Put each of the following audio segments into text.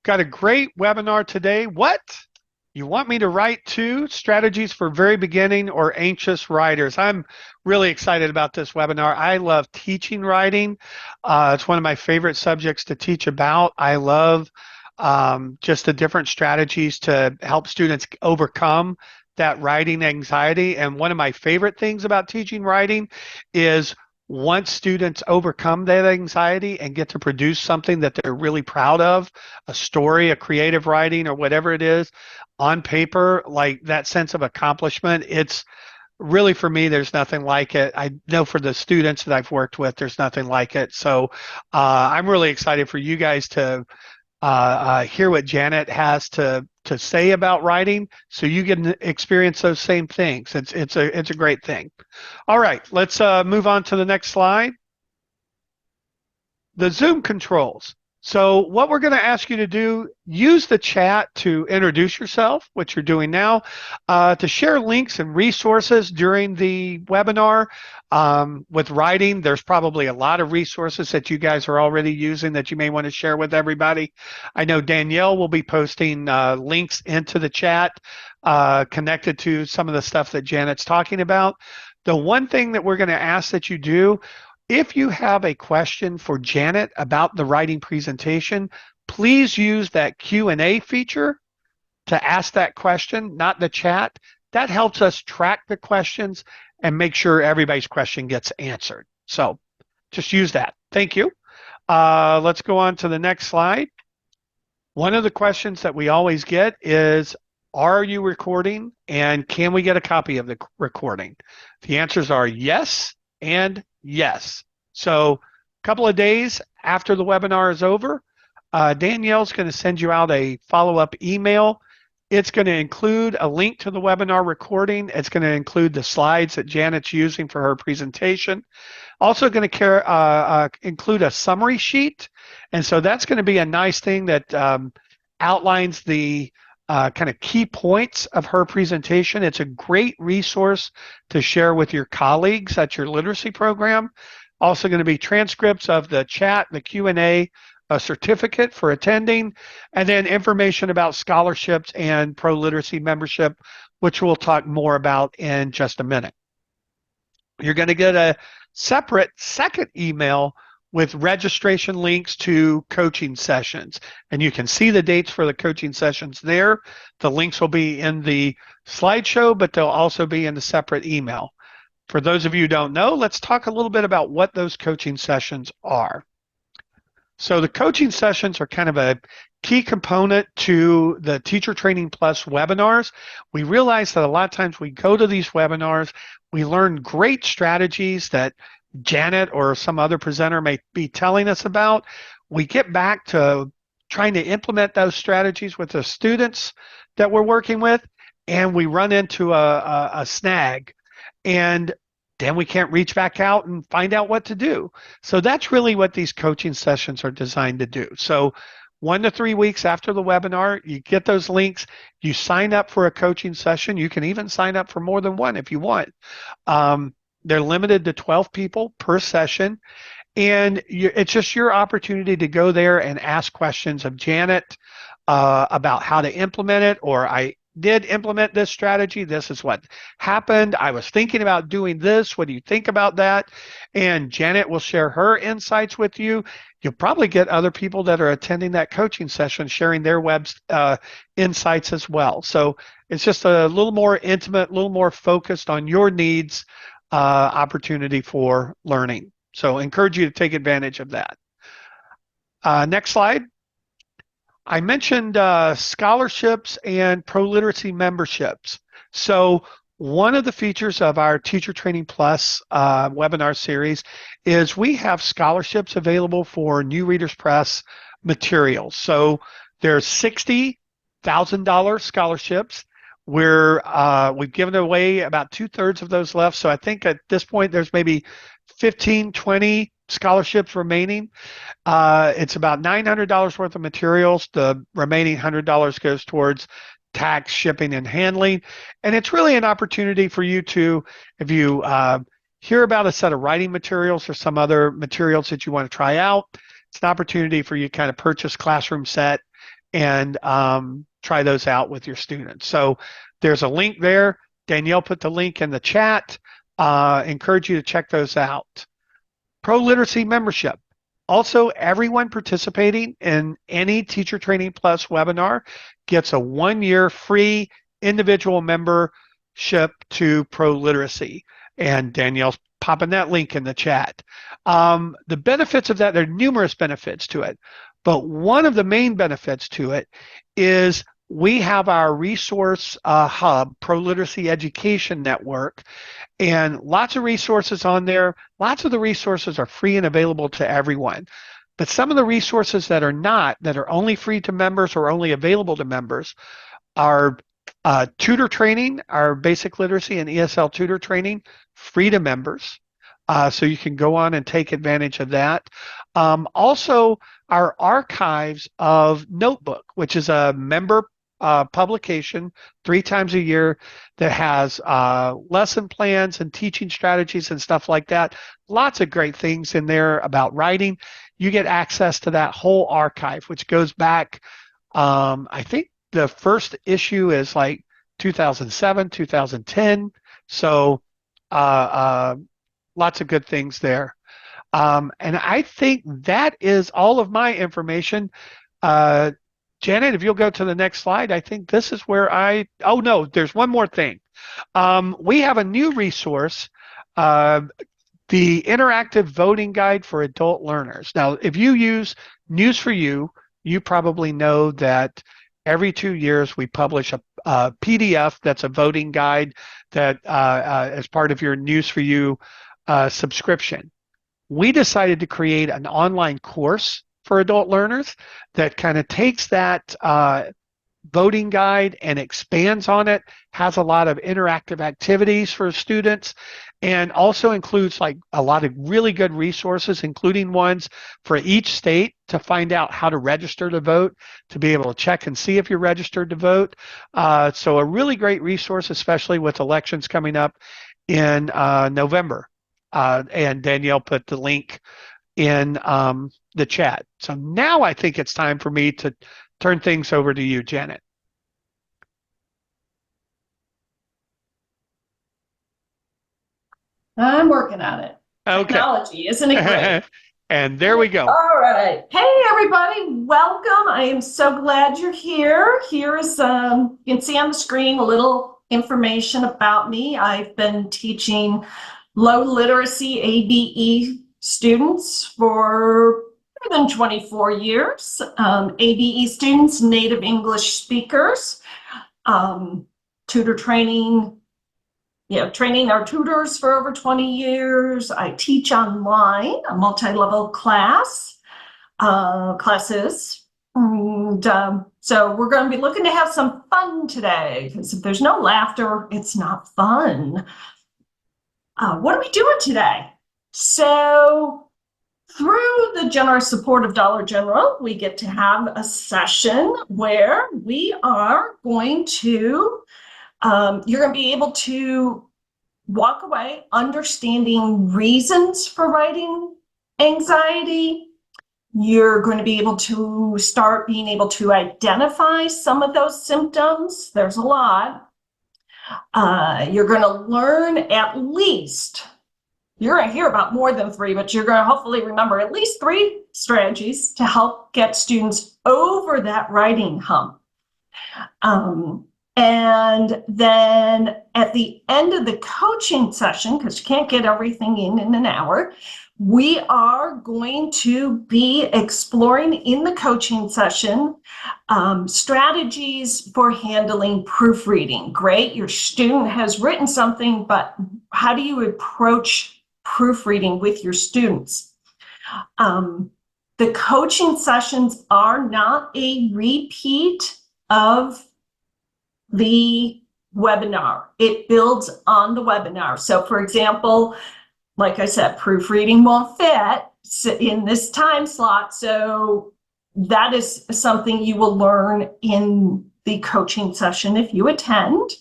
Got a great webinar today. What? You want me to write too? Strategies for very beginning or anxious writers. I'm really excited about this webinar. I love teaching writing. It's one of my favorite subjects to teach about. I love just the different strategies to help students overcome that writing anxiety. And one of my favorite things about teaching writing is once students overcome that anxiety and get to produce something that they're really proud of, a story, a creative writing, or whatever it is, on paper, like that sense of accomplishment, it's really, for me, there's nothing like it. I know for the students that I've worked with, there's nothing like it. So I'm really excited for you guys to hear what Janet has to say about writing, so you can experience those same things. It's a great thing. All right, let's move on to the next slide. The Zoom controls. So what we're going to ask you to do, use the chat to introduce yourself, which you're doing now, to share links and resources during the webinar. With writing, there's probably a lot of resources that you guys are already using that you may want to share with everybody. I know Danielle will be posting links into the chat connected to some of the stuff that Janet's talking about. The one thing that we're going to ask that you do, if you have a question for Janet about the writing presentation, please use that Q&A feature to ask that question, not the chat. That helps us track the questions and make sure everybody's question gets answered. So just use that. Thank you. Let's go on to the next slide. One of the questions that we always get is, are you recording and can we get a copy of the recording? The answers are yes and yes. So a couple of days after the webinar is over, Danielle's going to send you out a follow-up email. It's going to include a link to the webinar recording. It's going to include the slides that Janet's using for her presentation. Also going to include a summary sheet. And so that's going to be a nice thing that outlines the kind of key points of her presentation. It's a great resource to share with your colleagues at your literacy program. Also going to be transcripts of the chat, the Q&A, a certificate for attending, and then information about scholarships and pro literacy membership, which we'll talk more about in just a minute. You're going to get a separate second email with registration links to coaching sessions. And you can see the dates for the coaching sessions there. The links will be in the slideshow, but they'll also be in the separate email. For those of you who don't know, let's talk a little bit about what those coaching sessions are. So the coaching sessions are kind of a key component to the Teacher Training Plus webinars. We realize that a lot of times we go to these webinars, we learn great strategies that Janet or some other presenter may be telling us about. We get back to trying to implement those strategies with the students that we're working with, and we run into a snag, and then we can't reach back out and find out what to do. So that's really what these coaching sessions are designed to do. So 1 to 3 weeks after the webinar, you get those links, you sign up for a coaching session. You can even sign up for more than one if you want. They're limited to 12 people per session, and it's just your opportunity to go there and ask questions of Janet about how to implement it, or I did implement this strategy. This is what happened. I was thinking about doing this. What do you think about that? And Janet will share her insights with you. You'll probably get other people that are attending that coaching session sharing their insights as well. So it's just a little more intimate, a little more focused on your needs, opportunity for learning. So I encourage you to take advantage of that. Next slide. I mentioned scholarships and pro literacy memberships. So one of the features of our Teacher Training Plus webinar series is we have scholarships available for New Readers Press materials. So there's $60,000 scholarships. We've given away about 2/3 of those left. So I think at this point there's maybe 15, 20 scholarships remaining. It's about $900 worth of materials. The remaining $100 goes towards tax, shipping, and handling. And it's really an opportunity for you to, if you hear about a set of writing materials or some other materials that you want to try out, it's an opportunity for you to kind of purchase classroom set and try those out with your students. So there's a link there. Danielle put the link in the chat. Encourage you to check those out. Pro Literacy membership. Also, everyone participating in any Teacher Training Plus webinar gets a 1-year free individual membership to Pro Literacy. And Danielle's popping that link in the chat. The benefits of that, there are numerous benefits to it, but one of the main benefits to it is we have our resource hub, Pro Literacy Education Network, and lots of resources on there. Lots of the resources are free and available to everyone. But some of the resources that are not, that are only free to members or only available to members, are tutor training, our basic literacy and ESL tutor training, free to members. So you can go on and take advantage of that. Also, our archives of Notebook, which is a member publication 3 times a year that has lesson plans and teaching strategies and stuff like that. Lots of great things in there about writing. You get access to that whole archive, which goes back, I think the first issue is like 2007, 2010. So lots of good things there. And I think that is all of my information. Janet, if you'll go to the next slide, I think this is where oh no, there's one more thing. We have a new resource, the Interactive Voting Guide for Adult Learners. Now, if you use News for You, you probably know that every 2 years we publish a PDF that's a voting guide that as part of your News for You subscription. We decided to create an online course for adult learners that kind of takes that voting guide and expands on it, has a lot of interactive activities for students, and also includes like a lot of really good resources, including ones for each state to find out how to register to vote, to be able to check and see if you're registered to vote. So a really great resource, especially with elections coming up in November. And Danielle put the link in the chat. So now I think it's time for me to turn things over to you, Janet. I'm working on it. Okay. Technology, isn't it great? And there we go. All right. Hey, everybody. Welcome. I am so glad you're here. Here is, you can see on the screen a little information about me. I've been teaching low literacy ABE students for more than 24 years. ABE students, native English speakers, tutor training, training our tutors for over 20 years. I teach online, a multi-level classes. And so we're going to be looking to have some fun today, because if there's no laughter, it's not fun. What are we doing today? So through the generous support of Dollar General, we get to have a session where we are going to, you're going to be able to walk away understanding reasons for writing anxiety. You're going to be able to start being able to identify some of those symptoms. There's a lot. You're going to learn at least, you're going to hear about more than 3, but you're going to hopefully remember at least 3 strategies to help get students over that writing hump. And then at the end of the coaching session, because you can't get everything in an hour, we are going to be exploring in the coaching session strategies for handling proofreading. Great, your student has written something, but how do you approach proofreading with your students? The coaching sessions are not a repeat of the webinar. It builds on the webinar. So for example, like I said, proofreading won't fit in this time slot. So that is something you will learn in the coaching session if you attend.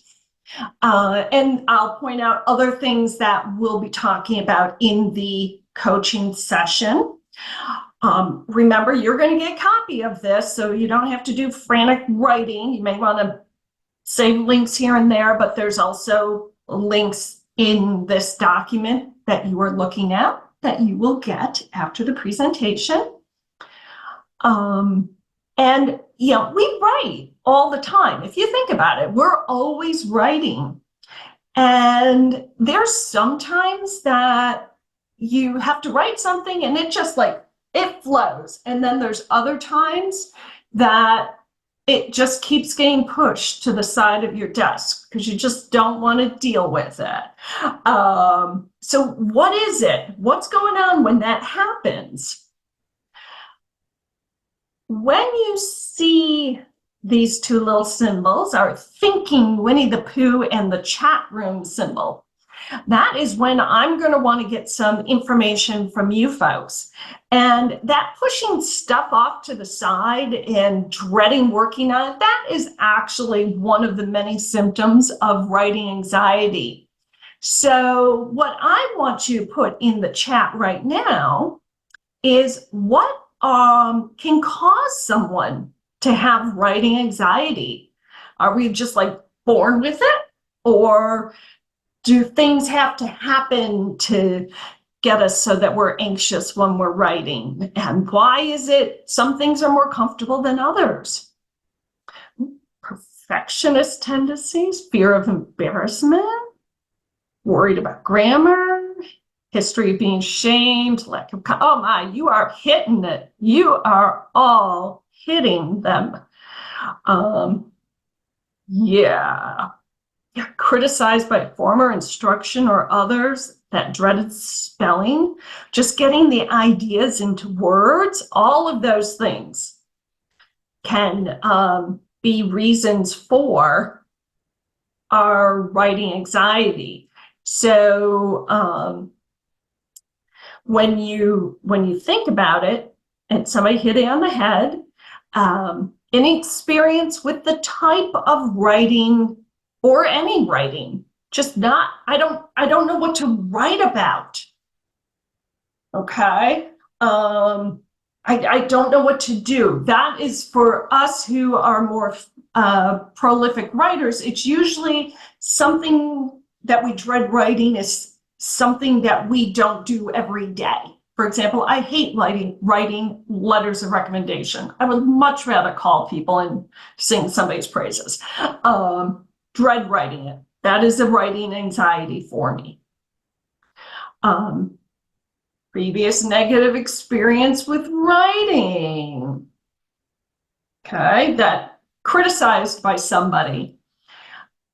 And I'll point out other things that we'll be talking about in the coaching session. Remember, you're going to get a copy of this, so you don't have to do frantic writing. You may want to save links here and there, but there's also links in this document that you are looking at that you will get after the presentation. And we write all the time. If you think about it, we're always writing. And there's sometimes that you have to write something and it just it flows. And then there's other times that it just keeps getting pushed to the side of your desk because you just don't want to deal with it. So what is it? What's going on when that happens? When you see these two little symbols, our thinking Winnie the Pooh and the chat room symbol, that is when I'm going to want to get some information from you folks. And that pushing stuff off to the side and dreading working on it, that is actually one of the many symptoms of writing anxiety. So what I want you to put in the chat right now is what can cause someone to have writing anxiety. Are we just born with it? Or do things have to happen to get us so that we're anxious when we're writing? And why is it some things are more comfortable than others? Perfectionist tendencies, fear of embarrassment, worried about grammar, history of being shamed, lack of, oh my, you are hitting it. You are all hitting them. Criticized by former instruction or others, that dreaded spelling, just getting the ideas into words, all of those things can be reasons for our writing anxiety. So when you think about it, and somebody hit it on the head, any experience with the type of writing or any writing, just not, I don't know what to write about. Okay. I don't know what to do. That is for us who are more prolific writers. It's usually something that we dread writing is something that we don't do every day. For example, I hate writing letters of recommendation. I would much rather call people and sing somebody's praises. Dread writing it. That is a writing anxiety for me. Previous negative experience with writing. Okay, that criticized by somebody.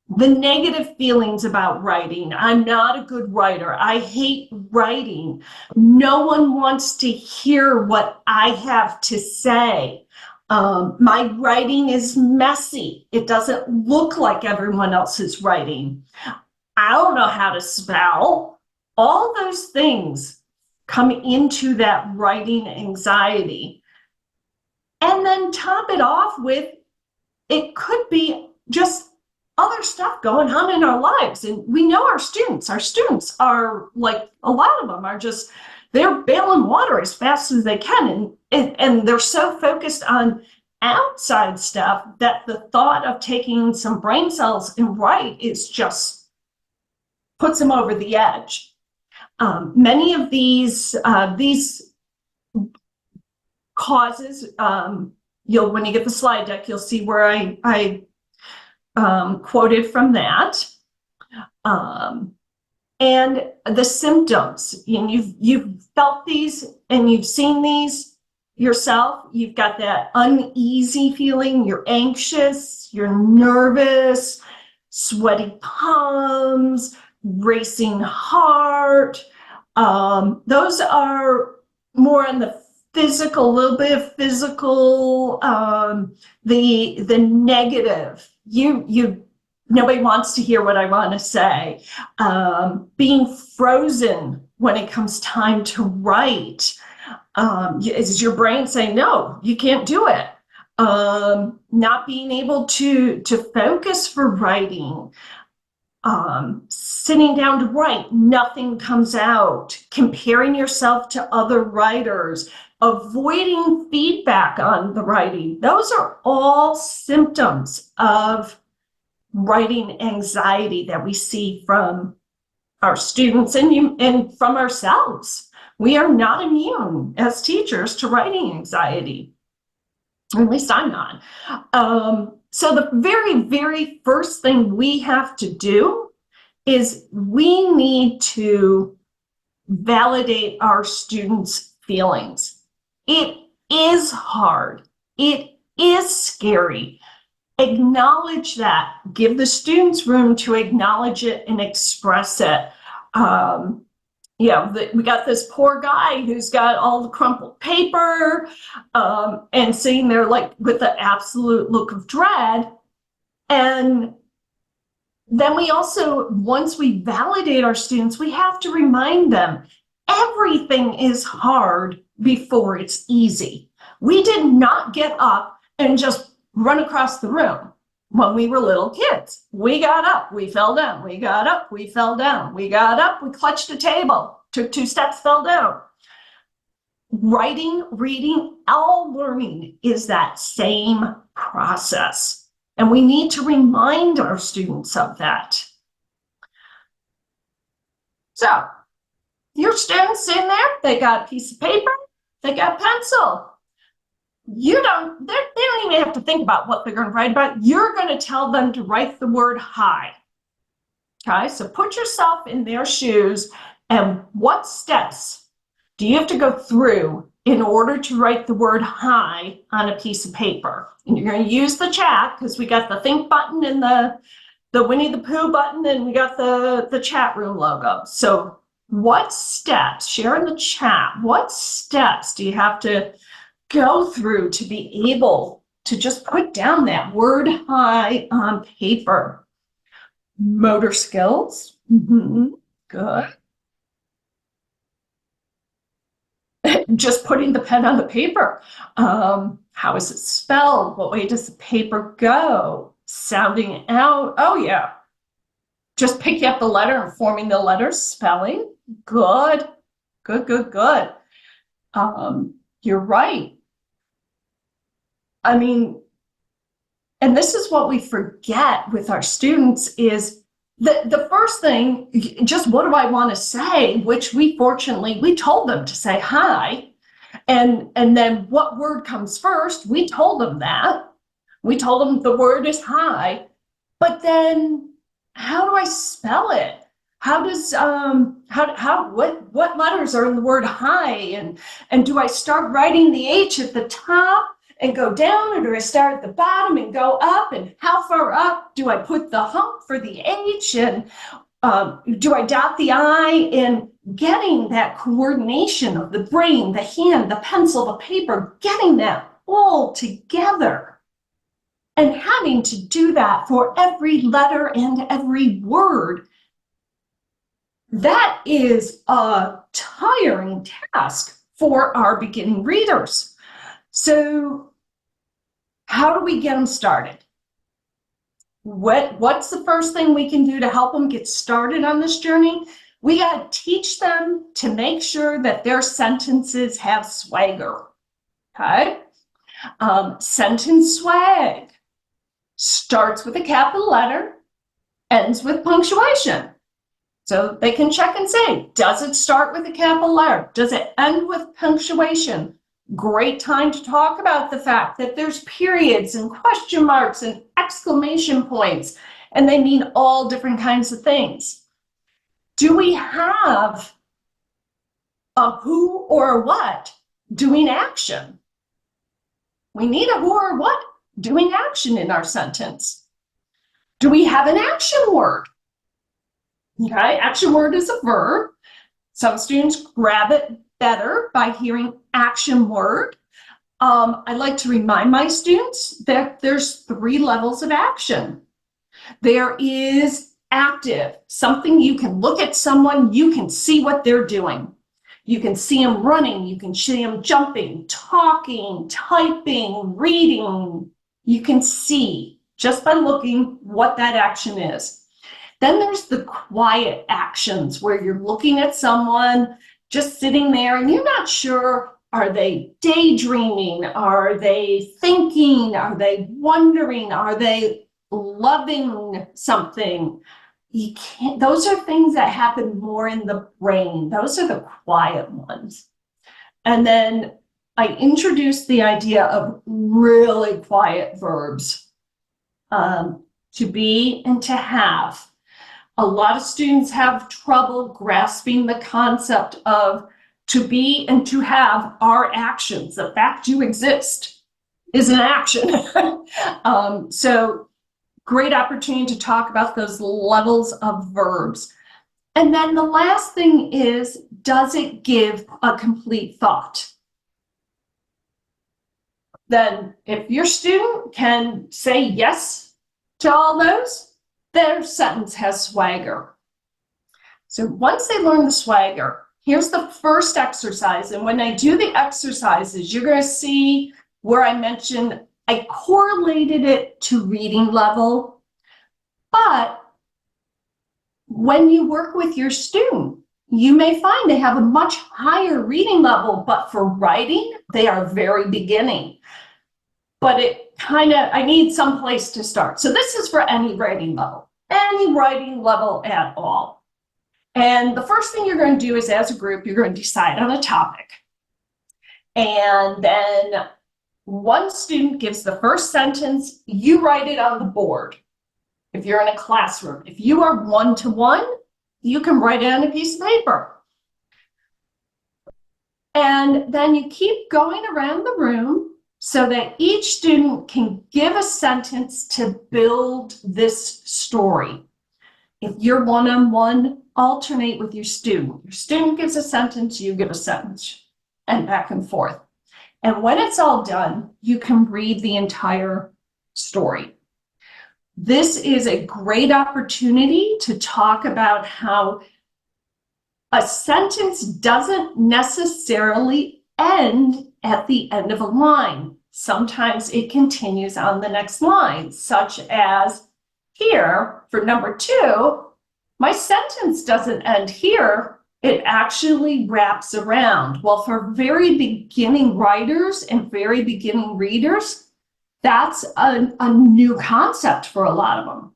The negative feelings about writing. I'm not a good writer. I hate writing. No one wants to hear what I have to say. My writing is messy. It doesn't look like everyone else's writing. I don't know how to spell. All those things come into that writing anxiety. And then top it off with, it could be just other stuff going on in our lives. And we know our students are a lot of them are just, they're bailing water as fast as they can. And they're so focused on outside stuff that the thought of taking some brain cells and write is just puts them over the edge. Many of these causes, when you get the slide deck, you'll see where I quoted from that. And the symptoms, you've felt these and you've seen these yourself. You've got that uneasy feeling, you're anxious, you're nervous, sweaty palms, racing heart. Those are more on the physical, a little bit of physical, the negative. Nobody wants to hear what I want to say. Being frozen when it comes time to write. Is your brain saying, no, you can't do it? Not being able to focus for writing. Sitting down to write, nothing comes out. Comparing yourself to other writers. avoiding feedback on the writing. Those are all symptoms of writing anxiety that we see from our students and from ourselves. We are not immune as teachers to writing anxiety. At least I'm not. So the very, very first thing we have to do is we need to validate our students' feelings. It is hard. It is scary. Acknowledge that. Give the students room to acknowledge it and express it. We got this poor guy who's got all the crumpled paper and sitting there like with the absolute look of dread. And then we also, once we validate our students, we have to remind them everything is hard before it's easy. We did not get up and just run across the room when we were little kids. We got up, we fell down, we got up, we fell down, we got up, we clutched a table, took 2 steps, fell down. Writing, reading, all learning is that same process. And we need to remind our students of that. So, your students in there, they got a piece of paper, they got a pencil. They don't even have to think about what they're going to write about. You're going to tell them to write the word hi. Okay, so put yourself in their shoes, and what steps do you have to go through in order to write the word hi on a piece of paper? And you're going to use the chat because we got the think button and the Winnie the Pooh button, and we got the chat room logo. So what steps, share in the chat, what steps do you have to go through to be able to just put down that word hi on paper? Motor skills, good. Just putting the pen on the paper. How is it spelled? What way does the paper go? Sounding out. Oh yeah. Just picking up the letter and forming the letters, spelling. Good. Good. You're right. I mean, and this is what we forget with our students is the first thing, just what do I want to say, which we told them to say hi. And then what word comes first, we told them that. We told them the word is hi. But then how do I spell it? How does what letters are in the word hi? And do I start writing the H at the top and go down, or do I start at the bottom and go up? And how far up do I put the hump for the H? And do I dot the I? And getting that coordination of the brain, the hand, the pencil, the paper, getting that all together. And having to do that for every letter and every word, that is a tiring task for our beginning readers. So how do we get them started? What's the first thing we can do to help them get started on this journey? We got to teach them to make sure that their sentences have swagger. Okay? Sentence swag starts with a capital letter, ends with punctuation. So they can check and say, does it start with a capital letter? Does it end with punctuation? Great time to talk about the fact that there's periods and question marks and exclamation points, and they mean all different kinds of things. Do we have a who or a what doing action? We need a who or what doing action in our sentence. Do we have an action word? Okay, action word is a verb. Some students grab it better by hearing action word. I like to remind my students that there's 3 levels of action. There is active, something you can look at someone, you can see what they're doing. You can see them running, you can see them jumping, talking, typing, reading. You can see just by looking what that action is. Then there's the quiet actions where you're looking at someone just sitting there and you're not sure Are they daydreaming? Are they thinking? Are they wondering? Are they loving something? You can't, those are things that happen more in the brain. Those are the quiet ones. And then I introduced the idea of really quiet verbs, to be and to have. A lot of students have trouble grasping the concept of to be and to have are actions. The fact you exist is an action. So great opportunity to talk about those levels of verbs. And then the last thing is, does it give a complete thought? Then if your student can say yes to all those, their sentence has swagger. So once they learn the swagger, here's the first exercise. And when I do the exercises, you're going to see where I mentioned I correlated it to reading level. But when you work with your student, you may find they have a much higher reading level, but for writing, they are very beginning. But I need some place to start. So this is for any writing level at all. And the first thing you're going to do is, as a group, you're going to decide on a topic. And then one student gives the first sentence, you write it on the board. If you're in a classroom, if you are one-to-one, you can write it on a piece of paper. And then you keep going around the room so that each student can give a sentence to build this story. If you're one-on-one, alternate with your student. Your student gives a sentence, you give a sentence, and back and forth. And when it's all done, you can read the entire story. This is a great opportunity to talk about how a sentence doesn't necessarily end at the end of a line. Sometimes it continues on the next line, such as here for number 2, my sentence doesn't end here. It actually wraps around. Well, for very beginning writers and very beginning readers, that's a new concept for a lot of them.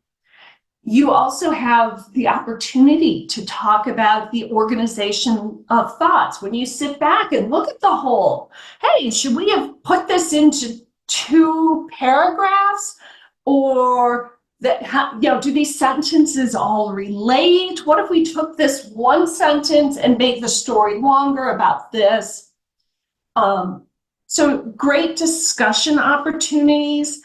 You also have the opportunity to talk about the organization of thoughts. When you sit back and look at the whole, hey, should we have put this into 2 paragraphs? Or do these sentences all relate? What if we took this one sentence and made the story longer about this? So great discussion opportunities.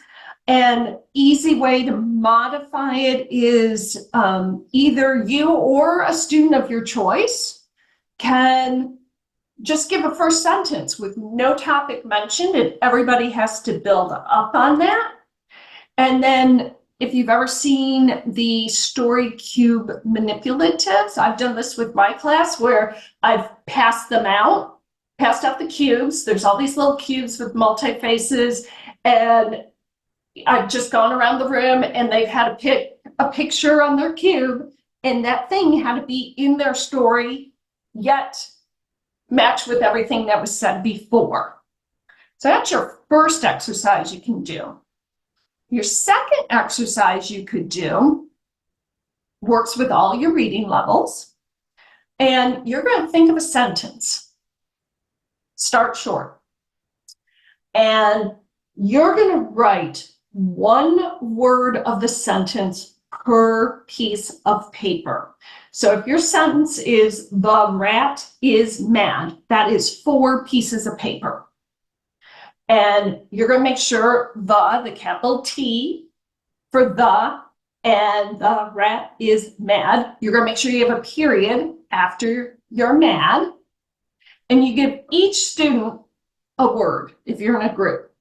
An easy way to modify it is either you or a student of your choice can just give a first sentence with no topic mentioned, and everybody has to build up on that. And then if you've ever seen the story cube manipulatives, I've done this with my class where I've passed out the cubes. There's all these little cubes with multi-faces, and I've just gone around the room and they've had to pick a picture on their cube, and that thing had to be in their story, yet match with everything that was said before. So that's your first exercise you can do. Your second exercise you could do works with all your reading levels, and you're going to think of a sentence. Start short. And you're going to write one word of the sentence per piece of paper. So if your sentence is the rat is mad, that is 4 pieces of paper. And you're going to make sure the capital T for the, and the rat is mad. You're going to make sure you have a period after you're mad. And you give each student a word if you're in a group.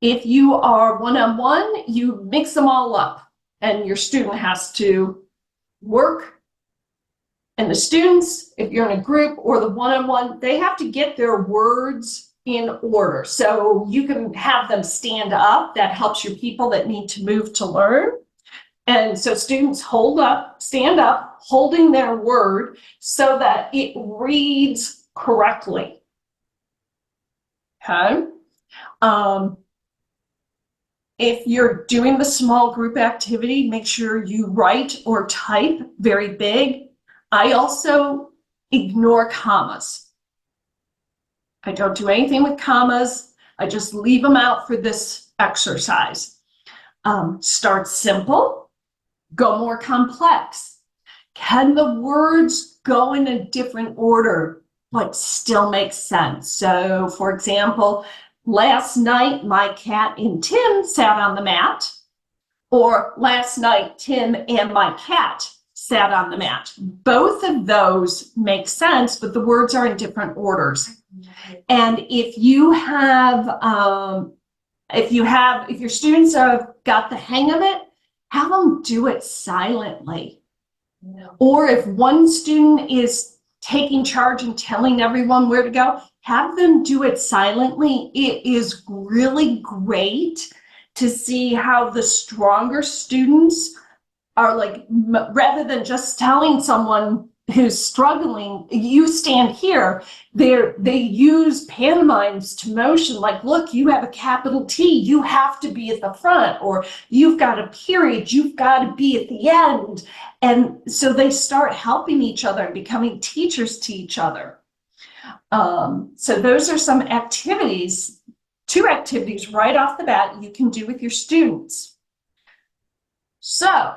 If you are one-on-one, you mix them all up and your student has to work. And the students, if you're in a group or the one-on-one, they have to get their words in order. So you can have them stand up. That helps your people that need to move to learn. And so students stand up, holding their word so that it reads correctly. Okay. Um, if you're doing the small group activity, make sure you write or type very big. I also ignore commas. I don't do anything with commas. I just leave them out for this exercise. Start simple, go more complex. Can the words go in a different order but still make sense? So, for example, last night my cat and Tim sat on the mat, or last night Tim and my cat sat on the mat. Both of those make sense, but the words are in different orders. And if your students have got the hang of it, have them do it silently. Or if one student is taking charge and telling everyone where to go, have them do it silently. It is really great to see how the stronger students are, like, rather than just telling someone who's struggling, you stand here, they use pantomimes to motion, like, look, you have a capital T, you have to be at the front, or you've got a period, you've got to be at the end. And so they start helping each other and becoming teachers to each other. So those are some activities, 2 activities right off the bat you can do with your students. So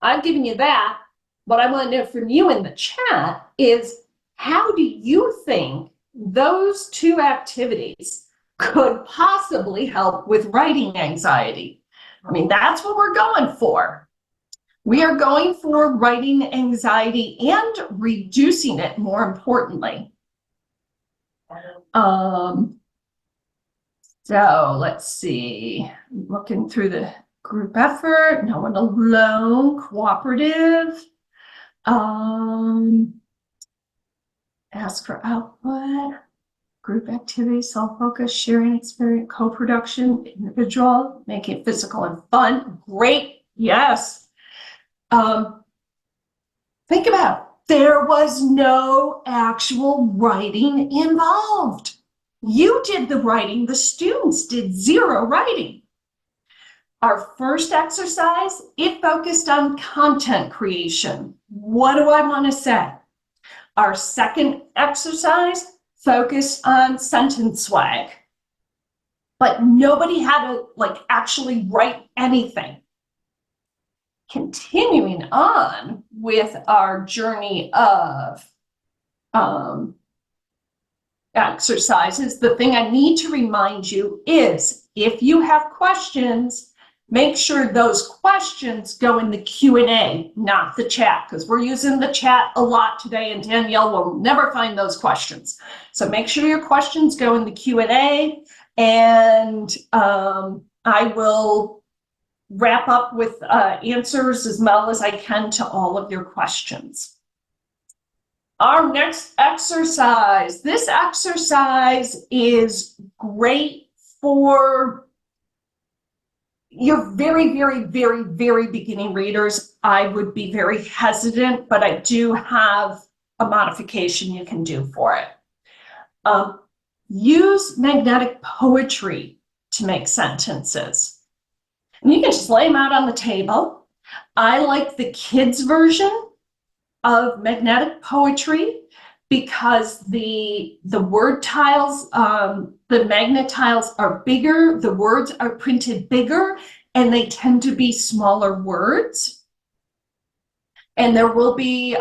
I've given you that. What I want to know from you in the chat is, how do you think those 2 activities could possibly help with writing anxiety? I mean, that's what we're going for. We are going for writing anxiety and reducing it, more importantly. So let's see, looking through the group effort, no one alone, cooperative. Ask for output, group activity, self-focus, sharing experience, co-production, individual, make it physical and fun. Great, yes. Think about it. There was no actual writing involved. You did the writing, the students did 0 writing. Our first exercise, it focused on content creation. What do I want to say? Our second exercise focused on sentence swag. But nobody had to, like, actually write anything. Continuing on with our journey of exercises, the thing I need to remind you is, if you have questions, make sure those questions go in the Q&A, not the chat, because we're using the chat a lot today and Danielle will never find those questions. So make sure your questions go in the Q&A, and I will wrap up with answers as well as I can to all of your questions. Our next exercise. This exercise is great for your very, very, very, very beginning readers. I would be very hesitant, but I do have a modification you can do for it. Use magnetic poetry to make sentences. And you can just lay them out on the table. I like the kids' version of magnetic poetry because the word tiles, the magnet tiles are bigger, the words are printed bigger, and they tend to be smaller words. And there will be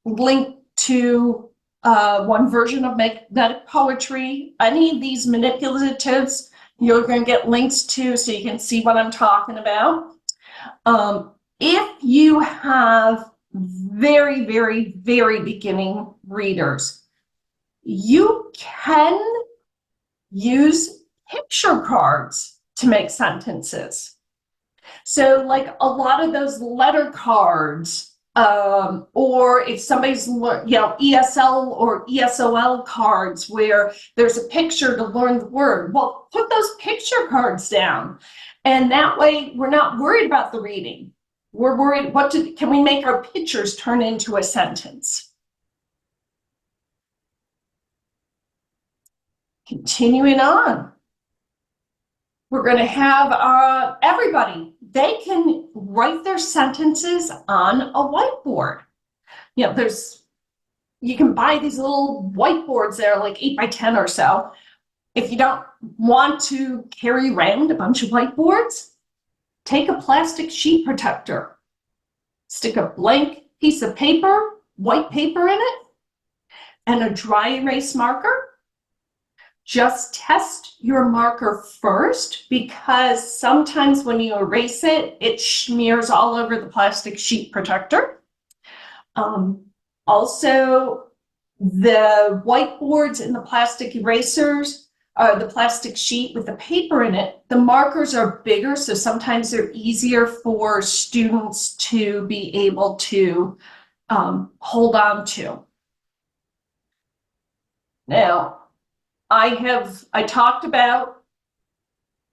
linked to one version of magnetic poetry. Any of these manipulatives, you're going to get links to, so you can see what I'm talking about. If you have very, very, very beginning readers, you can use picture cards to make sentences. So, like, a lot of those letter cards, or if somebody's, ESL or ESOL cards where there's a picture to learn the word, well, put those picture cards down. And that way we're not worried about the reading. We're worried, can we make our pictures turn into a sentence? Continuing on, we're going to have everybody, they can write their sentences on a whiteboard. You know, you can buy these little whiteboards that are like 8 by 10 or so. If you don't want to carry around a bunch of whiteboards, take a plastic sheet protector, stick a blank piece of paper, white paper in it, and a dry erase marker. Just test your marker first, because sometimes when you erase it, it smears all over the plastic sheet protector. Also, the whiteboards and the plastic erasers, the plastic sheet with the paper in it, the markers are bigger, so sometimes they're easier for students to be able to hold on to. Now, I talked about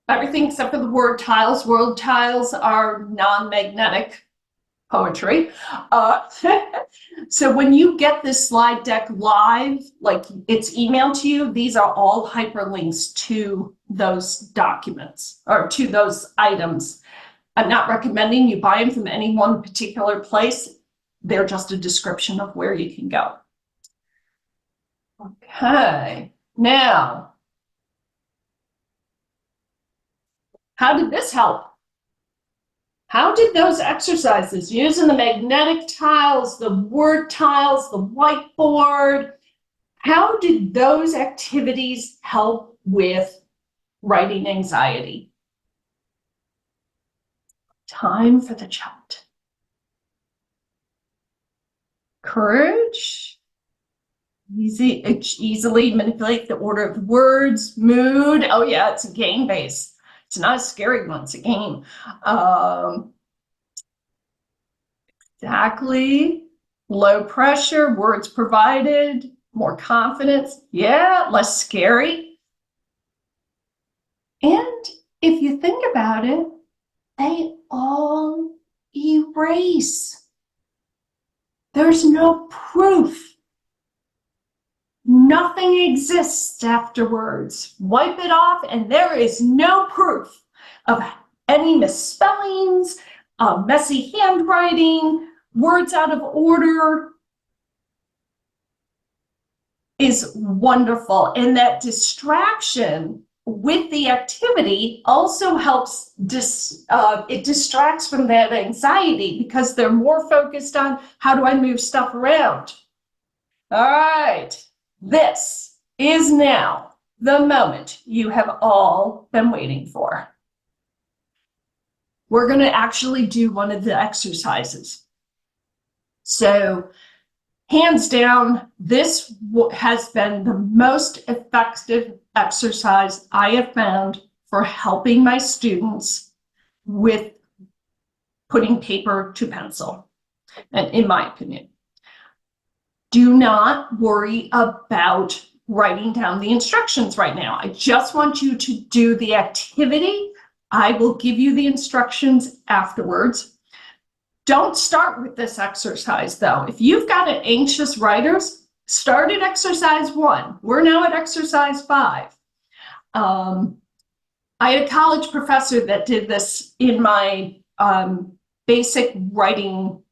everything except for the word tiles. Word tiles are non-magnetic poetry. So when you get this slide deck live, like it's emailed to you, these are all hyperlinks to those documents or to those items. I'm not recommending you buy them from any one particular place. They're just a description of where you can go. Okay, now, how did this help? How did those exercises using the magnetic tiles, the word tiles, the whiteboard, how did those activities help with writing anxiety? Time for the chat. Courage. Easily manipulate the order of the words. Mood. Oh yeah, it's a game base. It's not a scary one, it's a game. Exactly. Low pressure, words provided, more confidence. Yeah, less scary. And if you think about it, they all erase. There's no proof. Nothing exists afterwards. Wipe it off, and there is no proof of any misspellings, messy handwriting, words out of order. Is wonderful. And that distraction with the activity also helps, it distracts from that anxiety, because they're more focused on how do I move stuff around. All right. This is now the moment you have all been waiting for. We're going to actually do one of the exercises. So, hands down, this has been the most effective exercise I have found for helping my students with putting paper to pencil, and in my opinion. Do not worry about writing down the instructions right now. I just want you to do the activity. I will give you the instructions afterwards. Don't start with this exercise, though. If you've got an anxious writers, start at exercise 1. We're now at exercise 5. I had a college professor that did this in my basic writing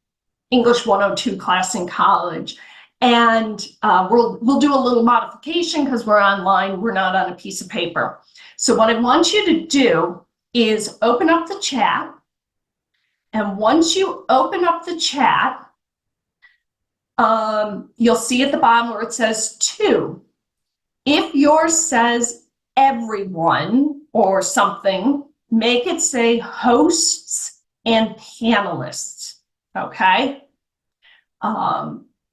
English 102 class in college. And we'll do a little modification because we're online, we're not on a piece of paper. So what I want you to do is open up the chat. And once you open up the chat, you'll see at the bottom where it says 2. If yours says everyone or something, make it say hosts and panelists, okay?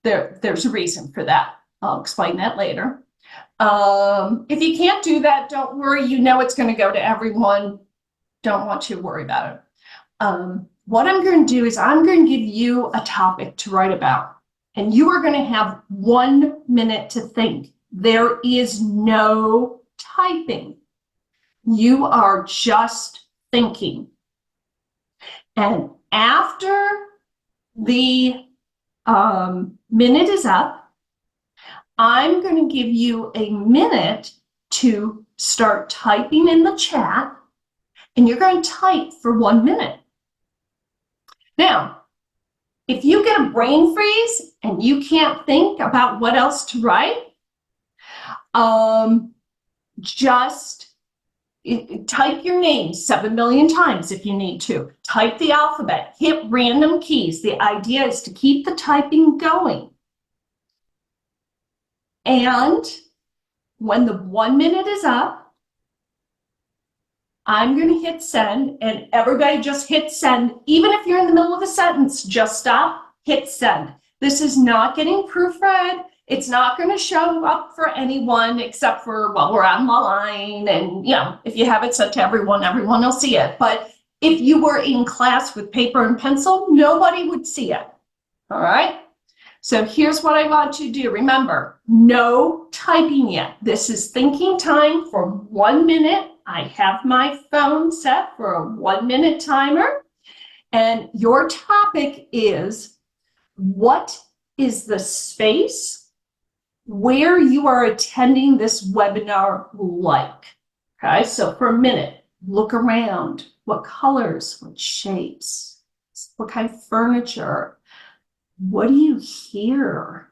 There's a reason for that. I'll explain that later. If you can't do that, don't worry. You know it's going to go to everyone. Don't want you to worry about it. What I'm going to do is I'm going to give you a topic to write about, and you are going to have 1 minute to think. There is no typing. You are just thinking. And after the minute is up, I'm going to give you a minute to start typing in the chat, and you're going to type for 1 minute. Now, if you get a brain freeze and you can't think about what else to write, just type your name 7 million times if you need to. Type the alphabet, hit random keys. The idea is to keep the typing going. And when the 1 minute is up, I'm going to hit send, and everybody just hit send. Even if you're in the middle of a sentence, just stop, hit send. This is not getting proofread. It's not going to show up for anyone except for, well, we're online, and if you have it sent to everyone, everyone will see it. But if you were in class with paper and pencil, nobody would see it. All right? So here's what I want you to do. Remember, no typing yet. This is thinking time for 1 minute. I have my phone set for a 1 minute timer. And your topic is, what is the space where you are attending this webinar like? Okay, so for a minute, look around. What colors, what shapes, what kind of furniture? What do you hear?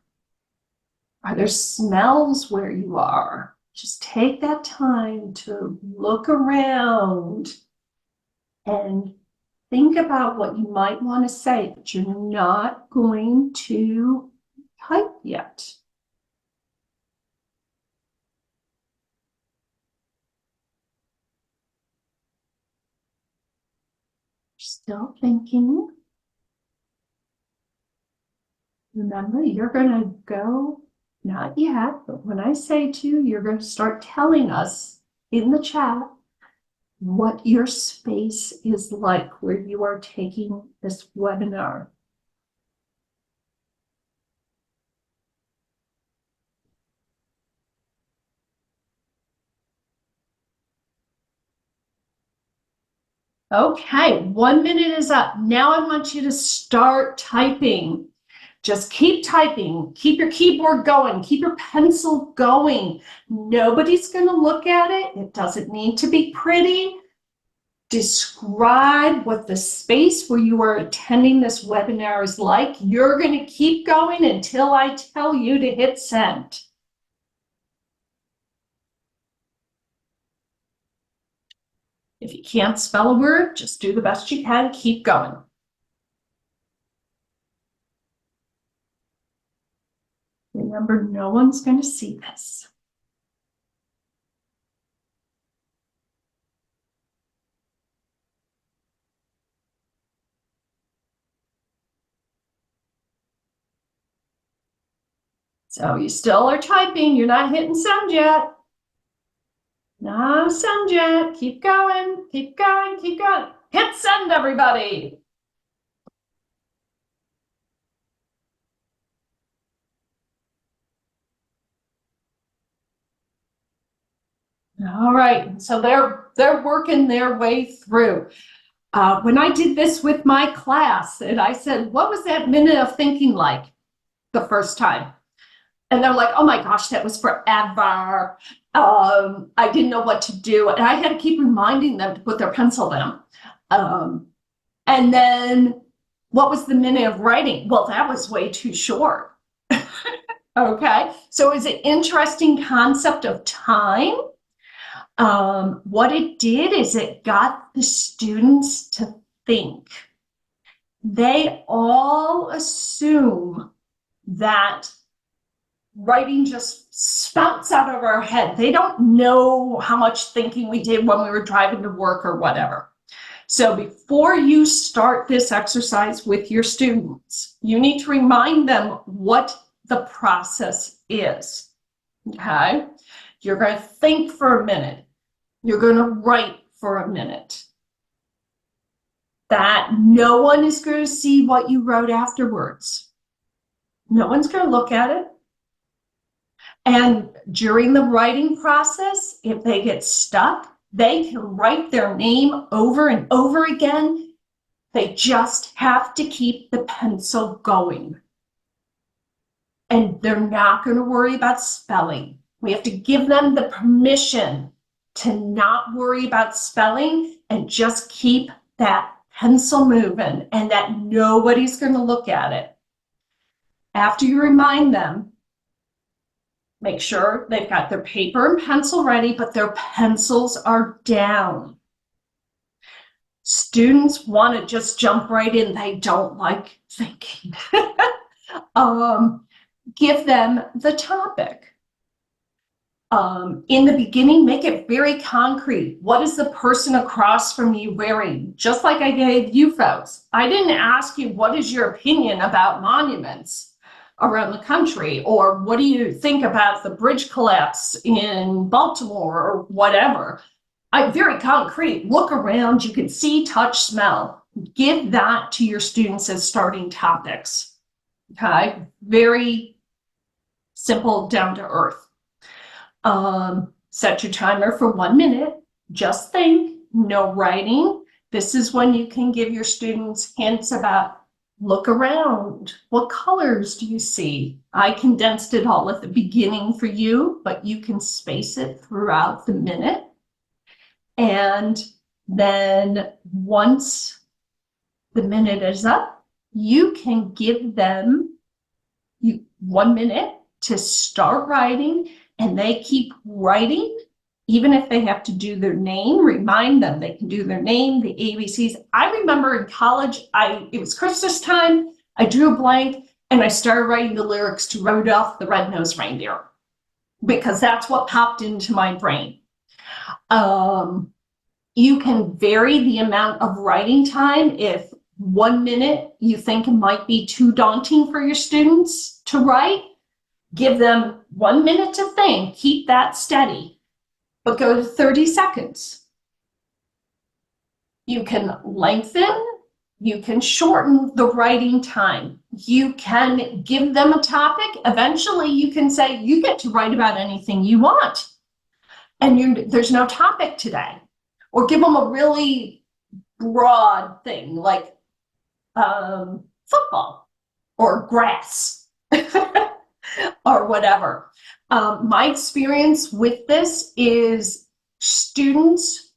Are there smells where you are? Just take that time to look around and think about what you might want to say, but you're not going to type yet. Still thinking. Remember, you're going to go, not yet, but when I say to, you're going to start telling us in the chat what your space is like where you are taking this webinar. Okay, 1 minute is up. Now I want you to start typing. Just keep typing, keep your keyboard going, keep your pencil going. Nobody's going to look at it. It doesn't need to be pretty. Describe what the space where you are attending this webinar is like. You're going to keep going until I tell you to hit send. If you can't spell a word, just do the best you can. Keep going. Remember, no one's going to see this. So you still are typing. You're not hitting send yet. No send yet. Keep going. Keep going. Keep going. Hit send, everybody. All right. So they're working their way through. When I did this with my class, and I said, "What was that minute of thinking like the first time?" And they're like, "Oh my gosh, that was forever. I didn't know what to do." And I had to keep reminding them to put their pencil down. And then, what was the minute of writing? Well, that was way too short. Okay, so it's an interesting concept of time. What it did is it got the students to think. They all assume that writing just spouts out of our head. They don't know how much thinking we did when we were driving to work or whatever. So before you start this exercise with your students, you need to remind them what the process is. Okay? You're going to think for a minute. You're going to write for a minute. That no one is going to see what you wrote afterwards. No one's going to look at it. And during the writing process, if they get stuck, they can write their name over and over again. They just have to keep the pencil going. And they're not going to worry about spelling. We have to give them the permission to not worry about spelling and just keep that pencil moving and that nobody's going to look at it. After you remind them, make sure they've got their paper and pencil ready, but their pencils are down. Students want to just jump right in. They don't like thinking. Give them the topic. In the beginning, make it very concrete. What is the person across from you wearing? Just like I gave you folks. I didn't ask you, what is your opinion about monuments around the country? Or what do you think about the bridge collapse in Baltimore or whatever? I'm very concrete. Look around. You can see, touch, smell. Give that to your students as starting topics. Okay? Very simple, down to earth. Set your timer for 1 minute. Just think, no writing. This is when you can give your students hints about look around. What colors do you see? I condensed it all at the beginning for you, but you can space it throughout the minute. And then once the minute is up, you can give them 1 minute to start writing, and they keep writing. Even if they have to do their name, remind them they can do their name, the ABCs. I remember in college, it was Christmas time, I drew a blank, and I started writing the lyrics to Rudolph the Red-Nosed Reindeer, because that's what popped into my brain. You can vary the amount of writing time. If 1 minute you think it might be too daunting for your students to write, give them 1 minute to think, keep that steady, but go to 30 seconds. You can lengthen, you can shorten the writing time. You can give them a topic. Eventually you can say, you get to write about anything you want. And there's no topic today. Or give them a really broad thing like football or grass or whatever. My experience with this is students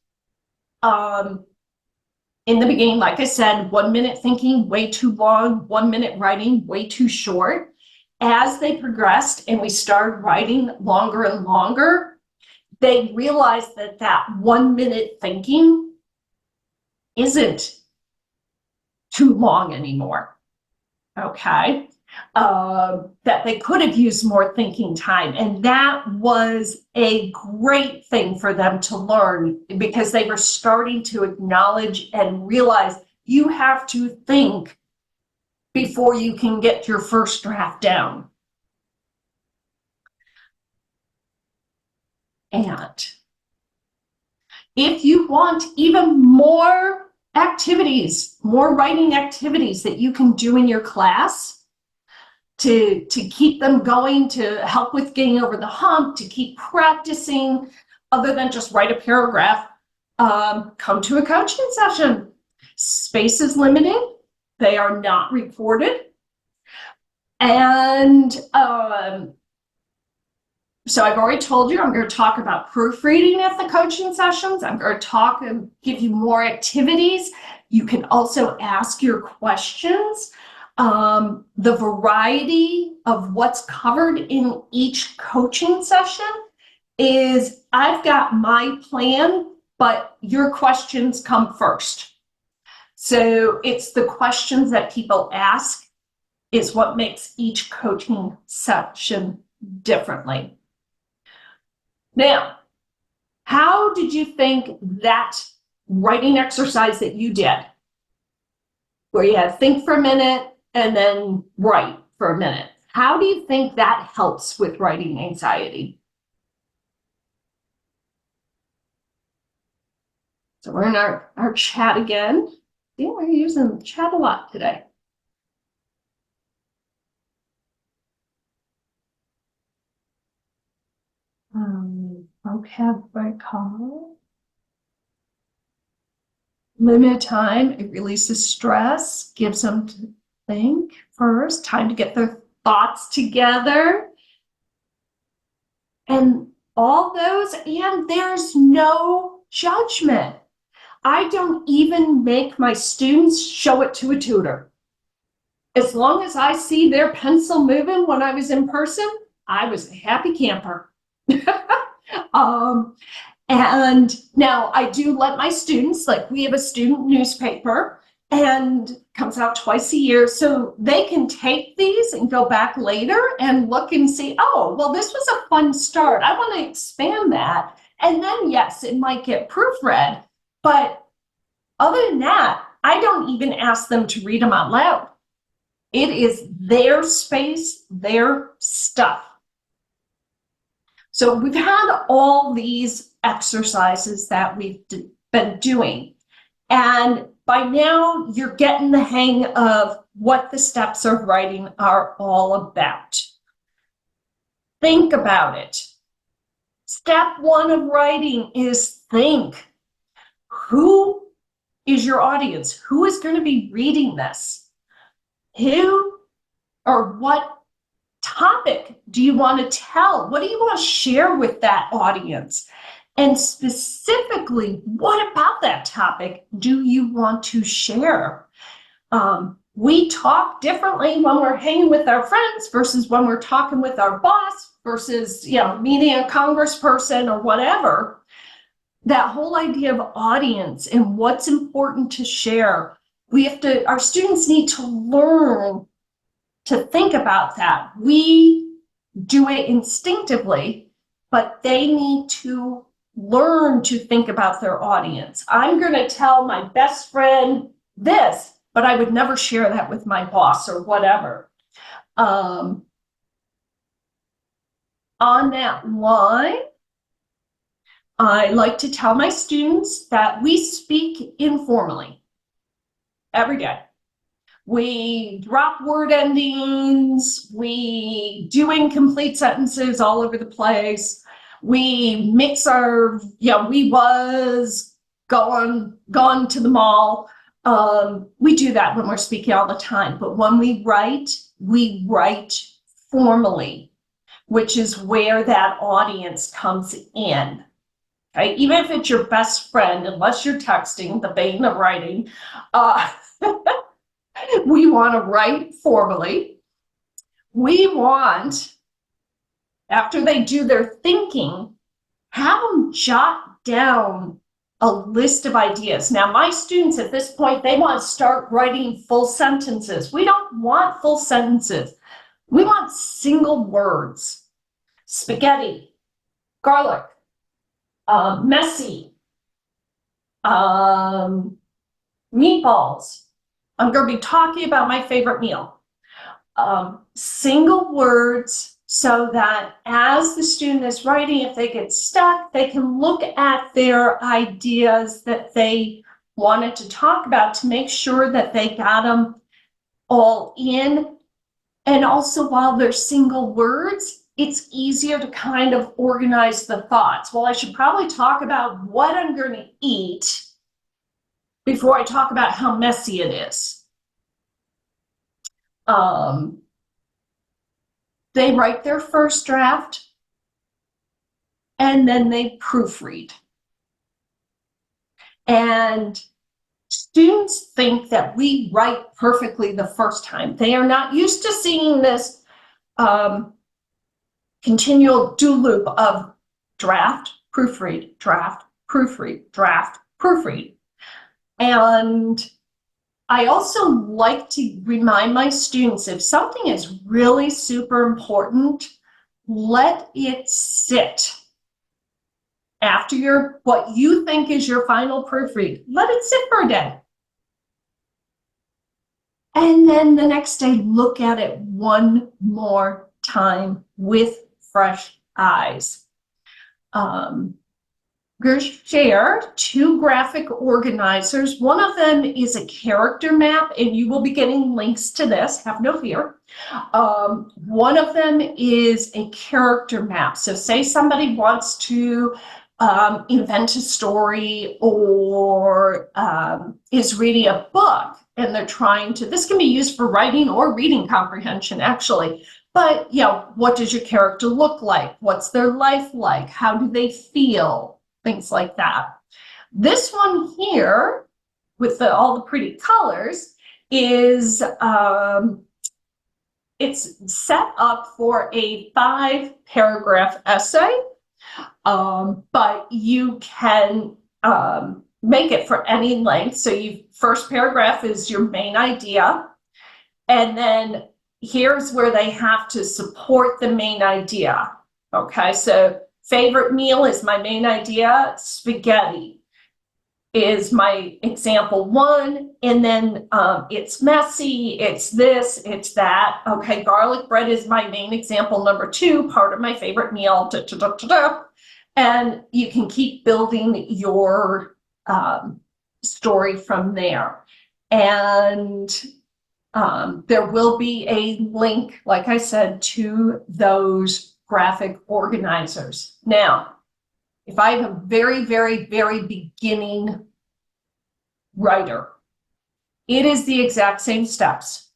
in the beginning, like I said, 1 minute thinking, way too long, 1 minute writing, way too short. As they progressed and we started writing longer and longer, they realized that that 1 minute thinking isn't too long anymore, okay? That they could have used more thinking time. And that was a great thing for them to learn, because they were starting to acknowledge and realize you have to think before you can get your first draft down. And if you want even more activities, more writing activities that you can do in your class to keep them going, to help with getting over the hump, to keep practicing, other than just write a paragraph, come to a coaching session. Space is limited. They are not recorded. And so I've already told you I'm going to talk about proofreading at the coaching sessions. I'm going to talk and give you more activities. You can also ask your questions. The variety of what's covered in each coaching session is, I've got my plan, but your questions come first. So it's the questions that people ask is what makes each coaching session differently. Now, how did you think that writing exercise that you did, where you had think for a minute and then write for a minute, how do you think that helps with writing anxiety? So we're in our chat again. See, we're using the chat a lot today. Vocab call. Limited time, it releases stress, gives them to think first, time to get their thoughts together. and all those, and there's no judgment. I don't even make my students show it to a tutor. As long as I see their pencil moving when I was in person, I was a happy camper. And now I do let my students, like we have a student newspaper and comes out twice a year, so they can take these and go back later and look and see, oh, well, this was a fun start. I want to expand that. And then, yes, it might get proofread, but other than that, I don't even ask them to read them out loud. It is their space, their stuff. So we've had all these exercises that we've been doing. And by now, you're getting the hang of what the steps of writing are all about. Think about it. Step one of writing is think. Who is your audience? Who is going to be reading this? Who or what topic do you want to tell? What do you want to share with that audience? And specifically, what about that topic do you want to share? We talk differently when we're hanging with our friends versus when we're talking with our boss versus, meeting a congressperson or whatever. That whole idea of audience and what's important to share, our students need to learn to think about that. We do it instinctively, but they need to learn to think about their audience. I'm going to tell my best friend this, but I would never share that with my boss or whatever. On that line, I like to tell my students that we speak informally every day. We drop word endings, we do incomplete sentences all over the place. We mix our, we was, gone to the mall. We do that when we're speaking all the time. But when we write formally, which is where that audience comes in. Okay? Even if it's your best friend, unless you're texting, the bane of writing, we want to write formally. We want, after they do their thinking, have them jot down a list of ideas. Now, my students at this point, they want to start writing full sentences. We don't want full sentences. We want single words. Spaghetti, garlic, messy, meatballs. I'm going to be talking about my favorite meal. Single words so that as the student is writing, if they get stuck, they can look at their ideas that they wanted to talk about to make sure that they got them all in. And also, while they're single words, it's easier to kind of organize the thoughts. Well, I should probably talk about what I'm going to eat before I talk about how messy it is. They write their first draft and then they proofread. And students think that we write perfectly the first time. They are not used to seeing this continual do loop of draft, proofread, draft, proofread, draft, proofread. And I also like to remind my students, if something is really super important, let it sit. After what you think is your final proofread, let it sit for a day. And then the next day, look at it one more time with fresh eyes. We're going to share two graphic organizers. One of them is a character map, and you will be getting links to this, have no fear. One of them is a character map. So say somebody wants to invent a story or is reading a book and they're trying to, this can be used for writing or reading comprehension actually, But, what does your character look like? What's their life like? How do they feel? Things like that. This one here, with all the pretty colors, is it's set up for a 5-paragraph essay, but you can make it for any length. So first paragraph is your main idea, and then here's where they have to support the main idea. Okay, so favorite meal is my main idea. Spaghetti is my example 1, and then it's messy, it's this, it's that. Okay, garlic bread is my main example number 2, part of my favorite meal, da, da, da, da, da. And you can keep building your story from there. And there will be a link, like I said, to those graphic organizers. Now, if I have a very, very, very beginning writer, it is the exact same steps.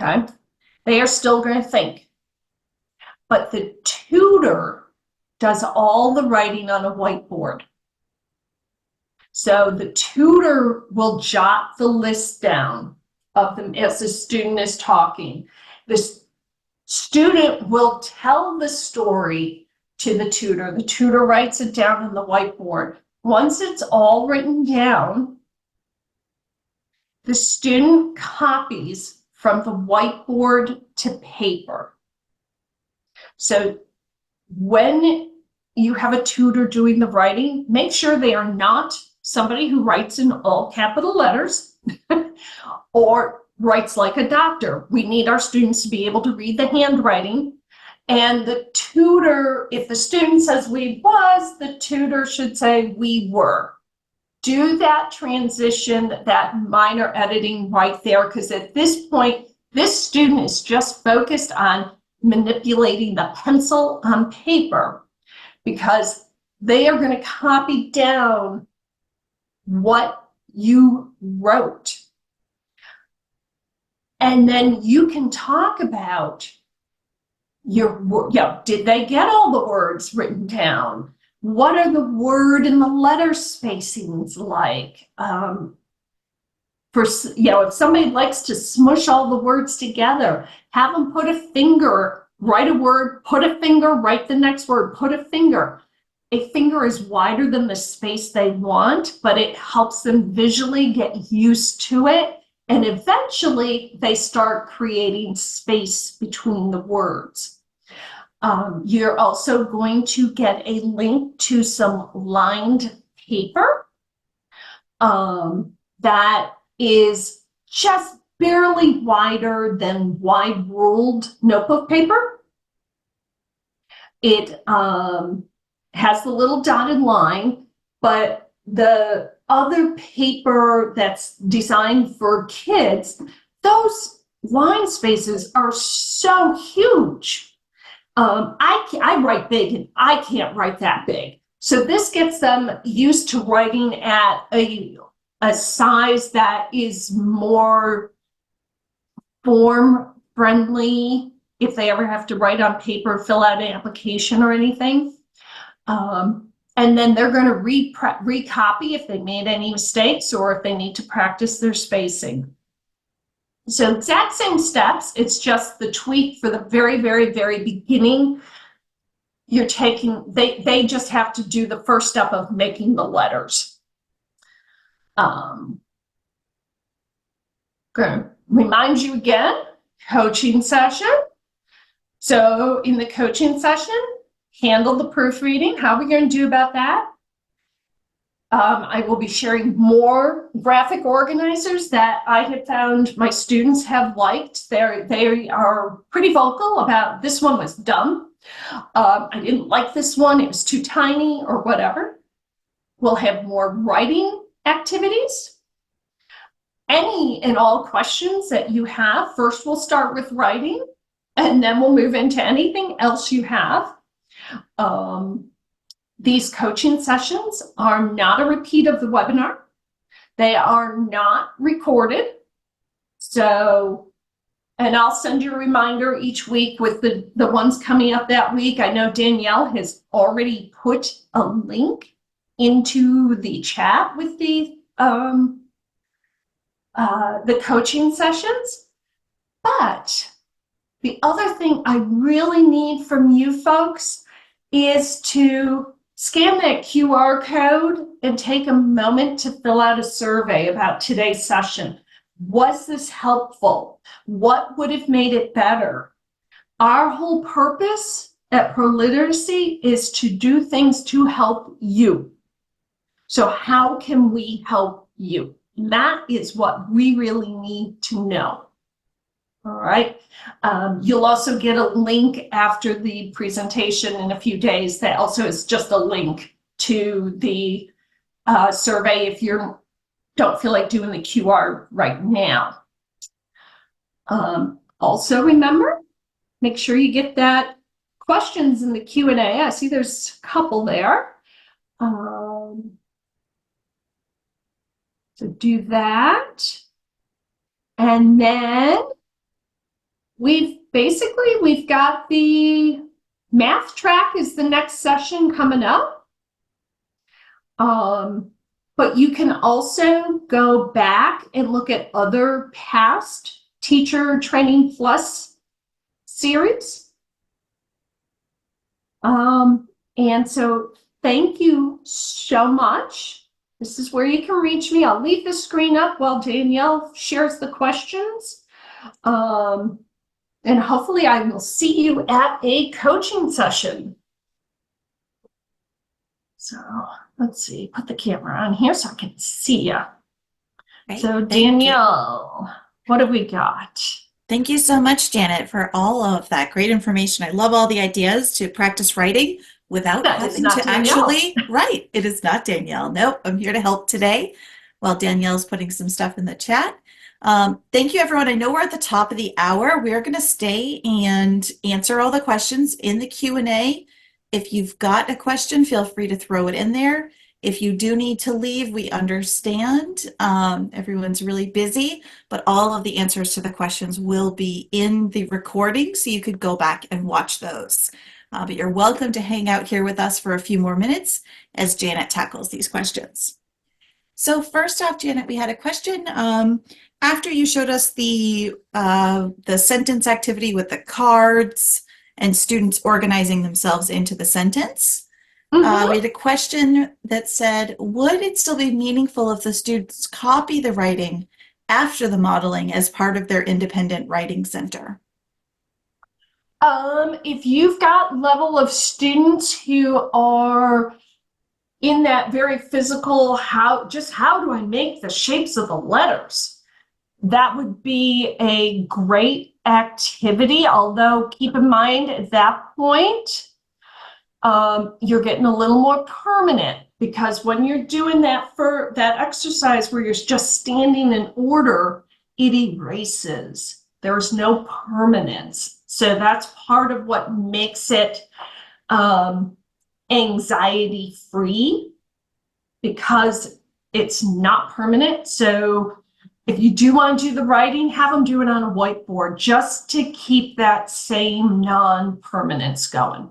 Okay? They are still going to think. But the tutor does all the writing on a whiteboard. So the tutor will jot the list down of them as the student is talking. The student will tell the story to the tutor. The tutor writes it down on the whiteboard. Once it's all written down, the student copies from the whiteboard to paper. So when you have a tutor doing the writing, make sure they are not somebody who writes in all capital letters or writes like a doctor. We need our students to be able to read the handwriting. And the tutor, if the student says we was, the tutor should say we were. Do that transition, that minor editing right there, because at this point, this student is just focused on manipulating the pencil on paper, because they are going to copy down what you wrote. And then you can talk about did they get all the words written down? What are the word and the letter spacings like? If somebody likes to smush all the words together, have them put a finger, write a word, put a finger, write the next word, put a finger. A finger is wider than the space they want, but it helps them visually get used to it. And eventually they start creating space between the words. You're also going to get a link to some lined paper that is just barely wider than wide ruled notebook paper. It has the little dotted line, but the other paper that's designed for kids, those line spaces are so huge. I write big and I can't write that big. So this gets them used to writing at a size that is more form friendly if they ever have to write on paper, fill out an application or anything. And then they're going to recopy if they made any mistakes or if they need to practice their spacing. So exact same steps, it's just the tweak for the very, very, very beginning. You're taking, they just have to do the first step of making the letters. Going to remind you again, coaching session. So in the coaching session, handle the proofreading. How are we going to do about that? I will be sharing more graphic organizers that I have found my students have liked. They are pretty vocal about this one was dumb. I didn't like this one. It was too tiny or whatever. We'll have more writing activities. Any and all questions that you have, first we'll start with writing and then we'll move into anything else you have. These coaching sessions are not a repeat of the webinar. They are not recorded. So And I'll send you a reminder each week with the ones coming up that week. I know Danielle has already put a link into the chat with the coaching sessions. But the other thing I really need from you folks is to scan that QR code and take a moment to fill out a survey about today's session. Was this helpful? What would have made it better? Our whole purpose at ProLiteracy is to do things to help you. So how can we help you? And that is what we really need to know. All right. You'll also get a link after the presentation in a few days that also is just a link to the survey if you don't feel like doing the QR right now. Also remember, make sure you get that questions in the Q&A. I see there's a couple there. So do that. And then we've got the math track is the next session coming up. But you can also go back and look at other past Teacher Training Plus series. And so thank you so much. This is where you can reach me. I'll leave the screen up while Danielle shares the questions. And hopefully I will see you at a coaching session. So let's see, put the camera on here so I can see you. Great. So Danielle, what have we got? Thank you so much, Janet, for all of that great information. I love all the ideas to practice writing without having to actually write. It is not Danielle. Nope, I'm here to help today while Danielle's putting some stuff in the chat. Thank you, everyone. I know we're at the top of the hour. We're going to stay and answer all the questions in the Q&A. If you've got a question, feel free to throw it in there. If you do need to leave, we understand. Everyone's really busy, but all of the answers to the questions will be in the recording, so you could go back and watch those. But you're welcome to hang out here with us for a few more minutes as Janet tackles these questions. So first off, Janet, we had a question. After you showed us the sentence activity with the cards and students organizing themselves into the sentence, we had a question that said, would it still be meaningful if the students copy the writing after the modeling as part of their independent writing center? If you've got level of students who are in that very physical, how do I make the shapes of the letters? That would be a great activity, although keep in mind at that point, you're getting a little more permanent, because when you're doing that exercise where you're just standing in order, it erases. There's no permanence. So that's part of what makes it anxiety free, because it's not permanent. So if you do want to do the writing, have them do it on a whiteboard just to keep that same non-permanence going.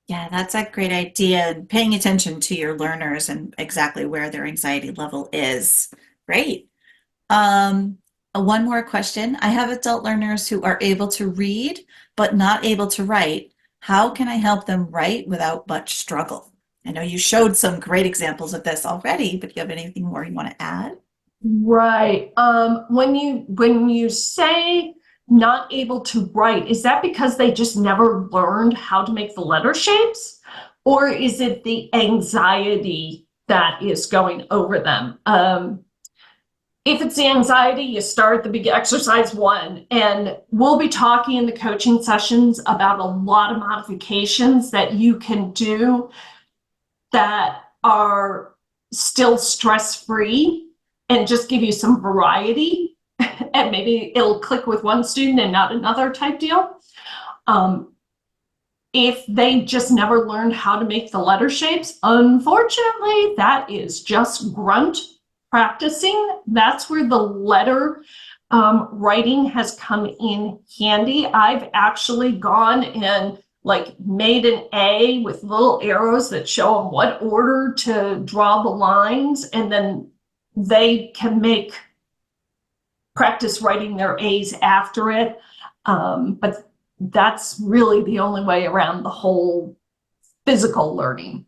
Yeah, that's a great idea. Paying attention to your learners and exactly where their anxiety level is. Great. One more question. I have adult learners who are able to read but not able to write. How can I help them write without much struggle? I know you showed some great examples of this already, but do you have anything more you want to add? Right. When you say not able to write, is that because they just never learned how to make the letter shapes? Or is it the anxiety that is going over them? If it's the anxiety, you start the big exercise 1, and we'll be talking in the coaching sessions about a lot of modifications that you can do that are still stress-free and just give you some variety, and maybe it'll click with one student and not another type deal. If they just never learned how to make the letter shapes, unfortunately, that is just grunt practicing. That's where the letter writing has come in handy. I've actually gone and like made an A with little arrows that show them what order to draw the lines, and then they can practice writing their A's after it. But that's really the only way around the whole physical learning.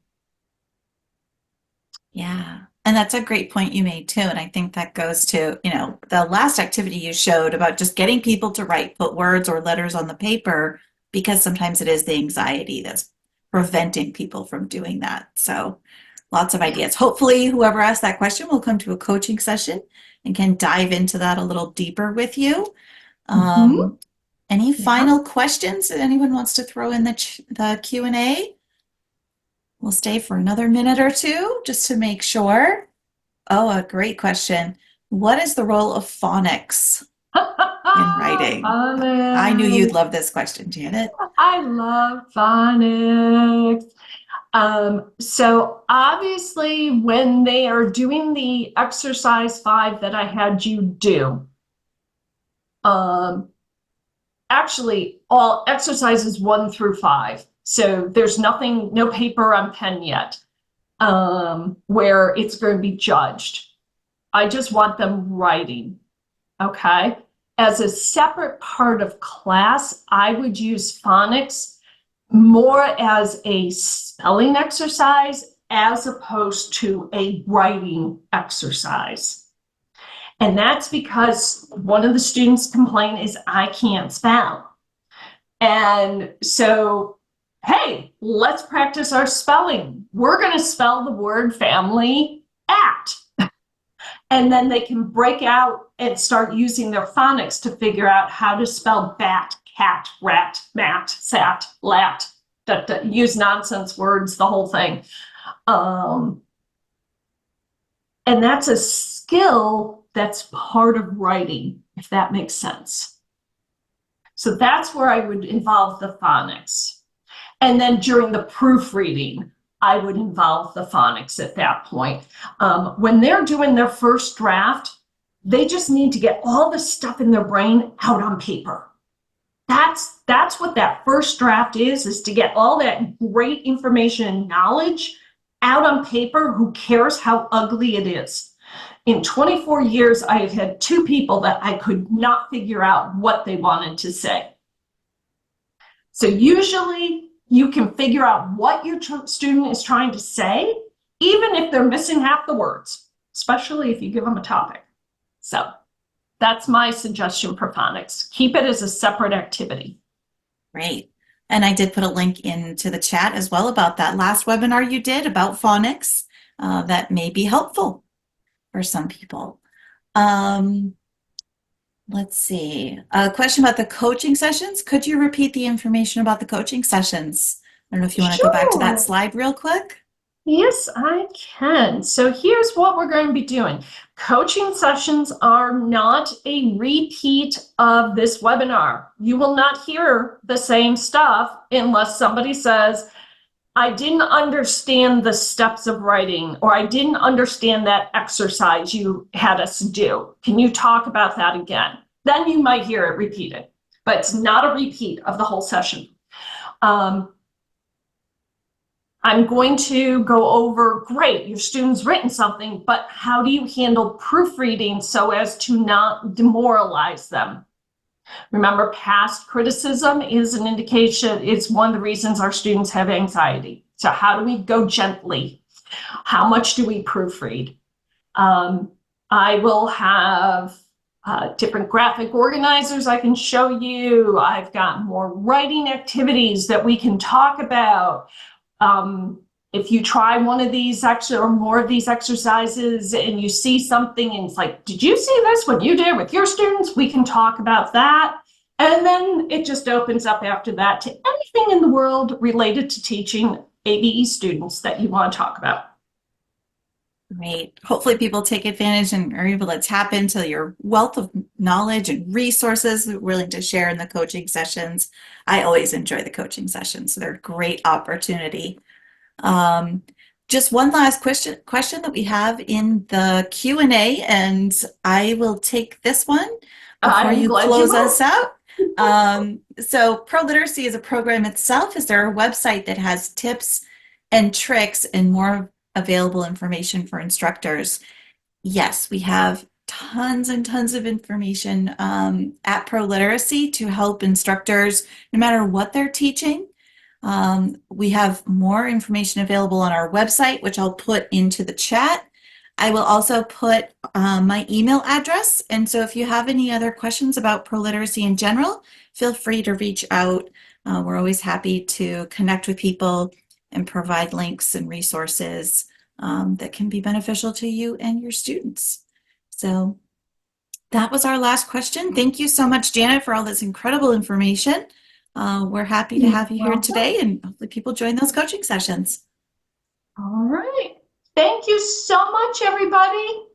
Yeah. And that's a great point you made too. And I think that goes to, the last activity you showed about just getting people to put words or letters on the paper, because sometimes it is the anxiety that's preventing people from doing that. So lots of ideas. Hopefully, whoever asked that question will come to a coaching session and can dive into that a little deeper with you. Any final questions that anyone wants to throw in the Q&A? We'll stay for another minute or two just to make sure. Oh, a great question. What is the role of phonics in writing? Phonics. I knew you'd love this question, Janet. I love phonics. So obviously when they are doing the exercise 5 that I had you do, actually all exercises 1 through 5. So there's no paper on pen yet, where it's going to be judged. I just want them writing, okay? As a separate part of class, I would use phonics more as a spelling exercise as opposed to a writing exercise. And that's because one of the students' complaint is I can't spell. And so, hey, let's practice our spelling. We're going to spell the word family at. And then they can break out and start using their phonics to figure out how to spell bat, cat, rat, mat, sat, lat, use nonsense words, the whole thing. And that's a skill that's part of writing, if that makes sense. So that's where I would involve the phonics. And then during the proofreading, I would involve the phonics at that point. When they're doing their first draft, they just need to get all the stuff in their brain out on paper. That's what that first draft is to get all that great information and knowledge out on paper. Who cares how ugly it is? In 24 years, I have had 2 people that I could not figure out what they wanted to say. So usually you can figure out what your student is trying to say, even if they're missing half the words, especially if you give them a topic. So that's my suggestion for phonics. Keep it as a separate activity. Great. And I did put a link into the chat as well about that last webinar you did about phonics. That may be helpful for some people. Let's see. A question about the coaching sessions. Could you repeat the information about the coaching sessions? I don't know if you want to go back to that slide real quick. Yes, I can. So here's what we're going to be doing. Coaching sessions are not a repeat of this webinar. You will not hear the same stuff unless somebody says, I didn't understand the steps of writing, or I didn't understand that exercise you had us do. Can you talk about that again? Then you might hear it repeated, but it's not a repeat of the whole session. I'm going to go over, great, your student's written something, but how do you handle proofreading so as to not demoralize them? Remember, past criticism is an indication, it's one of the reasons our students have anxiety. So how do we go gently? How much do we proofread? I will have different graphic organizers I can show you. I've got more writing activities that we can talk about. If you try one of these or more of these exercises and you see something and it's like, did you see this when you did with your students? We can talk about that. And then it just opens up after that to anything in the world related to teaching ABE students that you want to talk about. Great. Hopefully people take advantage and are able to tap into your wealth of knowledge and resources we're willing to share in the coaching sessions. I always enjoy the coaching sessions, so they're a great opportunity. Just one last question that we have in the Q&A, and I will take this one. before I'm you glad close you us will. out. So Pro Literacy is a program itself. Is there a website that has tips and tricks and more available information for instructors? Yes, we have tons and tons of information at Pro Literacy to help instructors no matter what they're teaching. We have more information available on our website, which I'll put into the chat. I will also put my email address. And so if you have any other questions about Pro Literacy in general, feel free to reach out. We're always happy to connect with people and provide links and resources that can be beneficial to you and your students. So that was our last question. Thank you so much, Janet, for all this incredible information. We're happy to have you here today, and hopefully people join those coaching sessions. All right. Thank you so much, everybody.